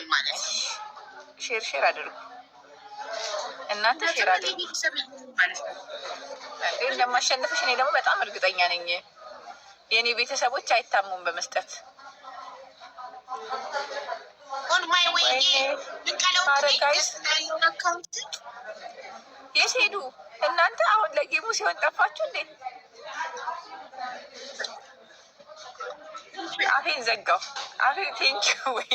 ማለት ሼር አድርጉ እናንተ ሼር አድርጉ ማለት ነው። እንደማሸንፍሽ እኔ ደግሞ በጣም እርግጠኛ ነኝ። የእኔ ቤተሰቦች አይታሙም በመስጠት ኦን ማይ ዌይ የት ሄዱ እናንተ? አሁን ለጌሙ ሲሆን ጠፋችሁ እንዴ? አፌን ዘጋው። አፌን ቴንኪው ወይ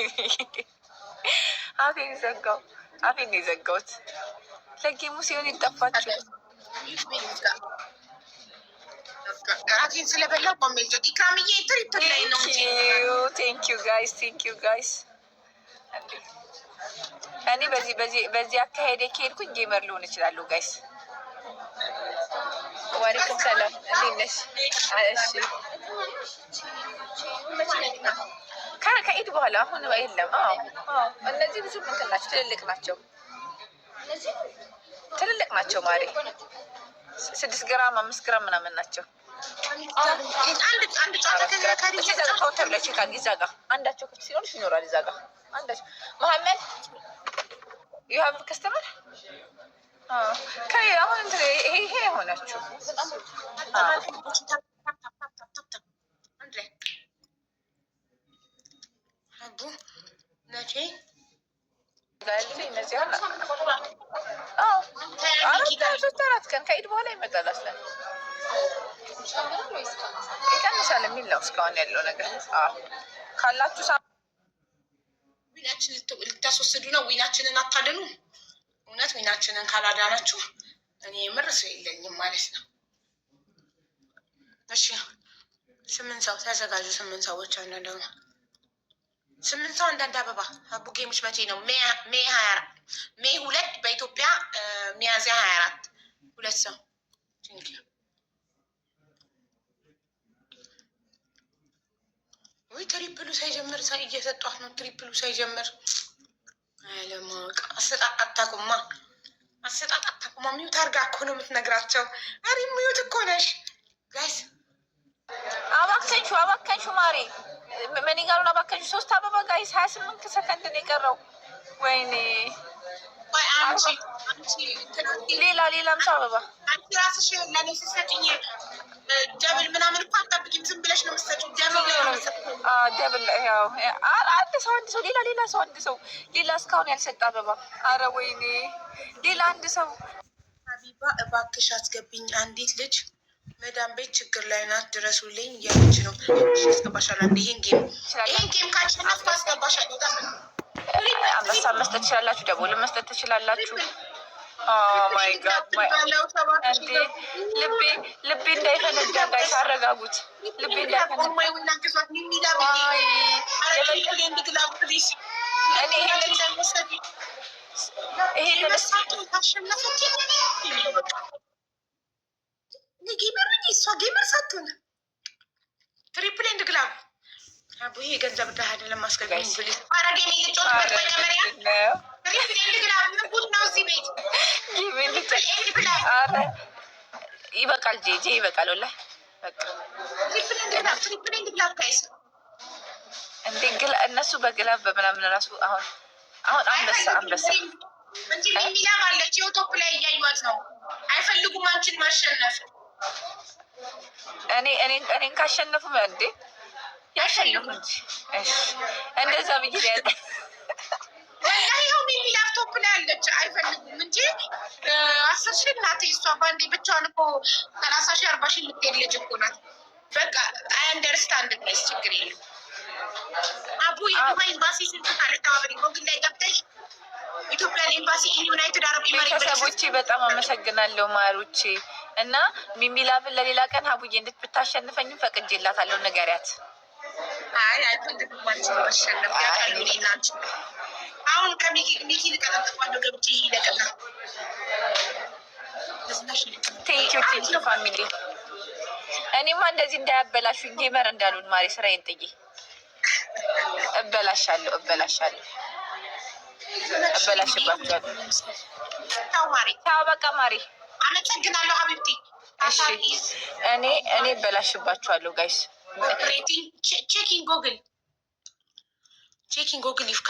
አፌን ዘጋው። አፌን ነው የዘጋሁት። ለጌሙ ሲሆን ይጠፋችሁ። ራሴን ስለበላው ቆሜል ጆ ኢክራምዬ ትሪፕል ላይ ነው እንጂ ቴንኪው ጋይስ እኔ በዚህ አካሄደ ከሄድኩኝ ጌመር ልሆን እችላለሁ ጋይስ። ዋሌኩም ሰላም እንዴት ነሽ? እሺ ከኢድ በኋላ አሁን የለም። እነዚህ ብዙ እንትን ናቸው፣ ትልልቅ ናቸው ማሬ 6 ግራም 5 ግራም ምናምን ናቸው። አንድ ጨዋታ ተብለች እዛ ጋ አንዳቸው ከች ሲኖርሽ ይኖራል። እዛ ጋ አንዳቸው መሀመድ ዩ ሀብ ከስተመር አሁን ይሄ የሆናችሁ ሶስት 4 ቀን ከኢድ በኋላ ይመጣል። አስለን ይቀንሳል የሚል ነው እስካሁን ያለው ነገር። ካላችሁ ዊናችን ልታስወስዱ ነው። ዊናችንን አታድኑ። እውነት ዊናችንን ካላዳናችሁ እኔ የምር ሰው የለኝም ማለት ነው። እሺ 8 ሰው ተዘጋጁ። 8 ሰዎች አንዳንድ 8 ሰው አንዳንድ አበባ አቡ ጌሞች መቼ ነው? ሜይ 2 በኢትዮጵያ ሚያዝያ 24 2 ሰው ወይ ትሪፕሉ ሳይጀምር እየሰጧት ነው። ትሪፕሉ ሳይጀምር አለማወቅ አሰጣጥ አታቁማ። ሚዩት አርጋ እኮ ነው የምትነግራቸው። አሪ ሚዩት እኮ ነሽ ጋይስ። አባከንሹ ማሪ ምን ይጋሉን አባከንሹ 3 አበባ ጋይስ 28 ሰከንድ ነው የቀረው። ወይኔ ሌላም ሰው አበባ አንቺ ራስሽ ለኔ ስትሰጪኝ ደብል ምናምን እኮ አታብቂም። ዝም ብለሽ ነው የምትሰጪው። ደብል ያው አንድ ሰው ሌላ እስካሁን ያልሰጠ አበባ። አረ ወይኔ ሌላ አንድ ሰው። ሀቢባ እባክሽ አስገብኝ። አንዲት ልጅ መዳም ቤት ችግር ላይ ናት፣ ድረሱልኝ እያለች ነው። ያስገባሻል። ይሄን ጌም ካሸነፍኩ አስገባሻለሁ። አንበሳ መስጠት ትችላላችሁ፣ ደቦል መስጠት ትችላላችሁ። ማይ ጋድ እንዴ ልቤ እንዳይፈነዳ ጋይስ አረጋጉት። ልቤ እንዳይፈነዳ ጌመር ሳትሆን ትሪፕል ኤንድ ግላብ ይሄ ገንዘብ ዳ አይደለም። ማስገቢያ ይበቃል። ጄ ይበቃል። ወላሂ እንዴ እነሱ በግላብ በምናምን ራሱ አሁን አንበሳ እንጂ ሚላ ባለች የቶፕ ላይ እያዩት ነው። አይፈልጉም አንቺን ማሸነፍ። እኔን ካሸነፉ እንዴ ያሸንፉ እንጂ እንደዛ ብዬ ያለ ወላሂ ይኸው ሚሚ ላፕቶፕ ላይ አለች። አይፈልጉም እንጂ 10,000 እናቴ እሷ ባንዴ ብቻዋን እኮ 30,000 40,000 ልትሄድ ልጅ እኮ ናት። በቃ አይ አንደርስታንድ ፕሌስ ችግር የለም። አቡ የዱባይ ኤምባሲ ስንት ካለ ተባበሪ ጎግል ላይ ገብተሽ ኢትዮጵያን ኤምባሲ ዩናይትድ አረብ ኤሚሬትስ። ቤተሰቦቼ በጣም አመሰግናለሁ ማሮቼ። እና ሚሚላብን ለሌላ ቀን ሀቡዬ እንድትታሸንፈኝም ፈቅጄላታለሁ። ንገሪያት። አይ አይፈልግም ማለት ነው። አሸነፍ ያታሉ ሊናች አሁን ከሚኪ ልቀጠቅጣለሁ ገብቼ ይለቀና ቴንኪው ፋሚሊ። እኔማ እንደዚህ እንዳያበላሹ ጌመር እንዳሉን ማሪ ስራዬን ጥዬ እበላሻለሁ። ታው በቃ ማሪ አመሰግናለሁ ሀቢብቲ። እሺ እኔ እበላሽባችኋለሁ ጋይስ። ሬቲንግ ቼኪንግ ጎግል ይፍካ